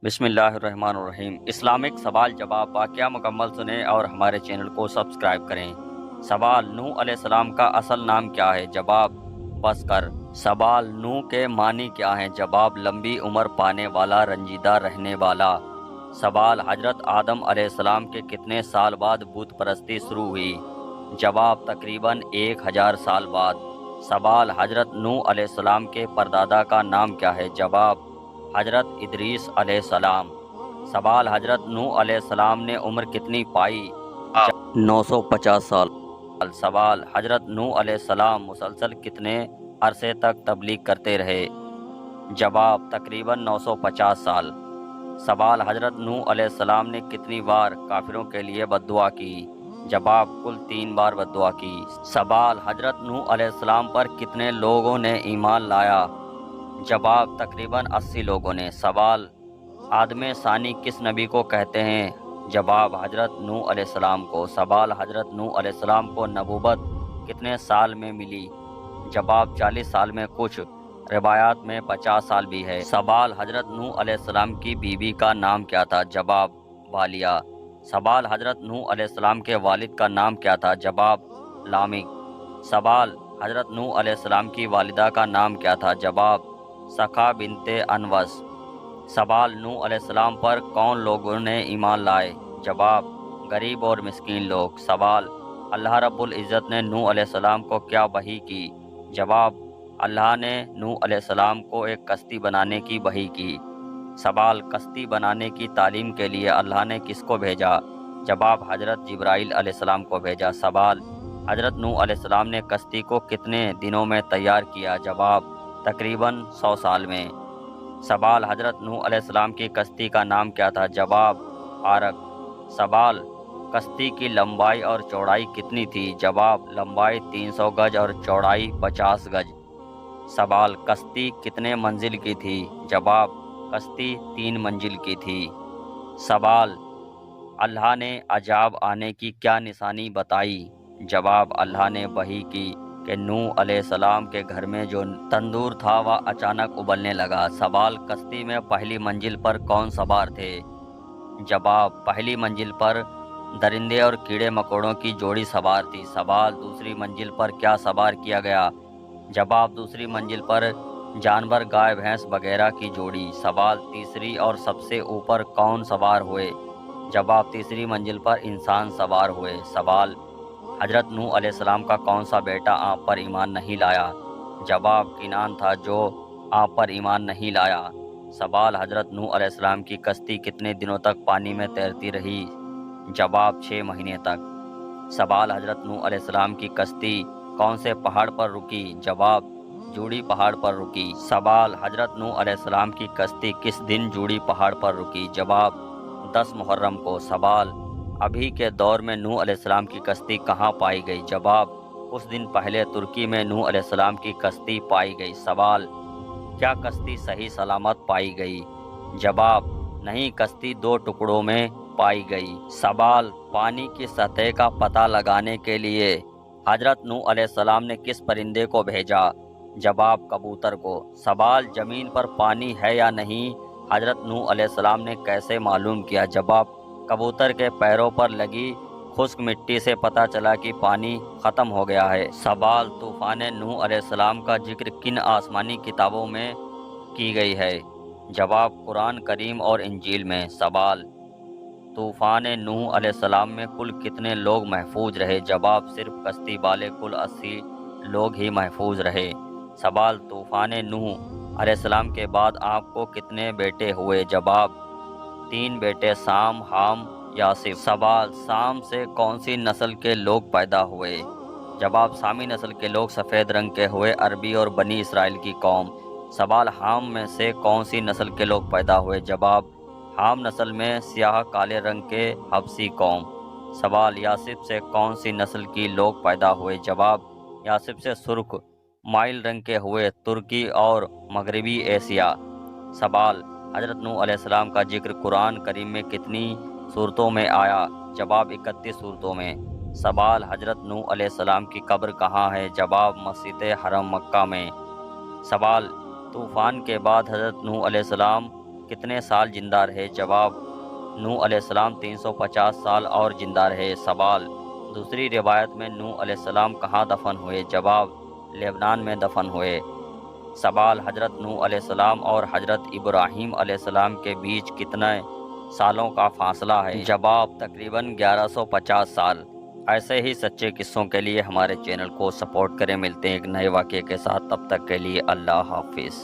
بسم اللہ الرحمن الرحیم۔ اسلامک سوال جواب واقعہ مکمل سنیں اور ہمارے چینل کو سبسکرائب کریں۔ سوال: نوح علیہ السلام کا اصل نام کیا ہے؟ جواب: بس کر۔ سوال: نوح کے معنی کیا ہیں؟ جواب: لمبی عمر پانے والا، رنجیدہ رہنے والا۔ سوال: حضرت آدم علیہ السلام کے کتنے سال بعد بت پرستی شروع ہوئی؟ جواب: تقریباً 1000 سال بعد۔ سوال: حضرت نوح علیہ السلام کے پردادا کا نام کیا ہے؟ جواب: حضرت ادریس علیہ السلام۔ سوال: حضرت نوح علیہ السلام نے عمر کتنی پائی؟ 950 سال۔ سوال: حضرت نوح علیہ السلام مسلسل کتنے عرصے تک تبلیغ کرتے رہے؟ جواب: تقریباً 950 سال۔ سوال: حضرت نوح علیہ السلام نے کتنی بار کافروں کے لیے بد دعا کی؟ جواب: کل 3 بار بد دعا کی۔ سوال: حضرت نوح علیہ السلام پر کتنے لوگوں نے ایمان لایا؟ جواب: تقریباً 80 لوگوں نے۔ سوال: آدم ثانی کس نبی کو کہتے ہیں؟ جواب: حضرت نوح علیہ السلام کو۔ سوال: حضرت نوح علیہ السلام کو نبوت کتنے سال میں ملی؟ جواب: 40 سال میں، کچھ روایات میں 50 سال بھی ہے۔ سوال: حضرت نوح علیہ السلام کی بیوی کا نام کیا تھا؟ جواب: بالیا۔ سوال: حضرت نوح علیہ السلام کے والد کا نام کیا تھا؟ جواب: لامک۔ سوال: حضرت نوح علیہ السلام کی والدہ کا نام کیا تھا؟ جواب: سخا بنت انوس۔ سوال: نوح علیہ السلام پر کون لوگوں نے ایمان لائے؟ جواب: غریب اور مسکین لوگ۔ سوال: اللہ رب العزت نے نوح علیہ السلام کو کیا وحی کی؟ جواب: اللہ نے نوح علیہ السلام کو ایک کشتی بنانے کی وحی کی۔ سوال: کشتی بنانے کی تعلیم کے لیے اللہ نے کس کو بھیجا؟ جواب: حضرت جبرائیل علیہ السلام کو بھیجا۔ سوال: حضرت نوح علیہ السلام نے کشتی کو کتنے دنوں میں تیار کیا؟ جواب: تقریباً 100 سال میں۔ سوال: حضرت نوح علیہ السلام کی کشتی کا نام کیا تھا؟ جواب: عارق۔ سوال: کشتی کی لمبائی اور چوڑائی کتنی تھی؟ جواب: لمبائی 300 گز اور چوڑائی 50 گز۔ سوال: کشتی کتنے منزل کی تھی؟ جواب: کشتی 3 منزل کی تھی۔ سوال: اللہ نے عذاب آنے کی کیا نشانی بتائی؟ جواب: اللہ نے وحی کی کہ نوح علیہ السلام کے گھر میں جو تندور تھا وہ اچانک ابلنے لگا۔ سوال: کشتی میں پہلی منزل پر کون سوار تھے؟ جواب: پہلی منزل پر درندے اور کیڑے مکوڑوں کی جوڑی سوار تھی۔ سوال: دوسری منزل پر کیا سوار کیا گیا؟ جواب: دوسری منزل پر جانور، گائے بھینس وغیرہ کی جوڑی۔ سوال: تیسری اور سب سے اوپر کون سوار ہوئے؟ جواب: تیسری منزل پر انسان سوار ہوئے۔ سوال: حضرت نوح علیہ السلام کا کون سا بیٹا آپ پر ایمان نہیں لایا؟ جواب: کنعان تھا جو آپ پر ایمان نہیں لایا۔ سوال: حضرت نوح علیہ السلام کی کشتی کتنے دنوں تک پانی میں تیرتی رہی؟ جواب: 6 مہینے تک۔ سوال: حضرت نوح علیہ السلام کی کشتی کون سے پہاڑ پر رکی؟ جواب: جوڑی پہاڑ پر رکی۔ سوال: حضرت نوح علیہ السلام کی کشتی کس دن جوڑی پہاڑ پر رکی؟ جواب: 10 محرم کو۔ سوال: ابھی کے دور میں نوح علیہ السلام کی کشتی کہاں پائی گئی؟ جواب: کچھ دن پہلے ترکی میں نوح علیہ السلام کی کشتی پائی گئی۔ سوال: کیا کشتی صحیح سلامت پائی گئی؟ جواب: نہیں، کشتی 2 ٹکڑوں میں پائی گئی۔ سوال: پانی کی سطح کا پتہ لگانے کے لیے حضرت نوح علیہ السلام نے کس پرندے کو بھیجا؟ جواب: کبوتر کو۔ سوال: زمین پر پانی ہے یا نہیں حضرت نوح علیہ السلام نے کیسے معلوم کیا؟ جواب: کبوتر کے پیروں پر لگی خشک مٹی سے پتہ چلا کہ پانی ختم ہو گیا ہے۔ سوال: طوفان نوح علیہ السلام کا ذکر کن آسمانی کتابوں میں کی گئی ہے؟ جواب: قرآن کریم اور انجیل میں۔ سوال: طوفان نوح علیہ السلام میں کل کتنے لوگ محفوظ رہے؟ جواب: صرف کشتی والے کل 80 لوگ ہی محفوظ رہے۔ سوال: طوفان نوح علیہ السلام کے بعد آپ کو کتنے بیٹے ہوئے؟ جواب: 3 بیٹے، سام، حام، یاسف۔ سوال: سام سے کون سی نسل کے لوگ پیدا ہوئے؟ جواب: سامی نسل کے لوگ سفید رنگ کے ہوئے، عربی اور بنی اسرائیل کی قوم۔ سوال: حام میں سے کون سی نسل کے لوگ پیدا ہوئے؟ جواب: حام نسل میں سیاہ کالے رنگ کے حبشی قوم۔ سوال: یاسف سے کون سی نسل کی لوگ پیدا ہوئے؟ جواب: یاسف سے سرخ مائل رنگ کے ہوئے، ترکی اور مغربی ایشیا۔ سوال: حضرت نوح علیہ السلام کا ذکر قرآن کریم میں کتنی صورتوں میں آیا؟ جواب: 31 صورتوں میں۔ سوال: حضرت نوح علیہ السلام کی قبر کہاں ہے؟ جواب: مسجد حرم مکہ میں۔ سوال: طوفان کے بعد حضرت نوح علیہ السلام کتنے سال زندہ رہے؟ جواب نوح علیہ السلام 350 سال اور زندہ رہے۔ سوال دوسری روایت میں نوح علیہ السلام کہاں دفن ہوئے؟ جواب لبنان میں دفن ہوئے۔ سوال حضرت نوح علیہ السلام اور حضرت ابراہیم علیہ السلام کے بیچ کتنے سالوں کا فاصلہ ہے؟ جواب تقریباً 1150 سال۔ ایسے ہی سچے قصوں کے لیے ہمارے چینل کو سپورٹ کریں۔ ملتے ہیں ایک نئے واقعے کے ساتھ، تب تک کے لیے اللہ حافظ۔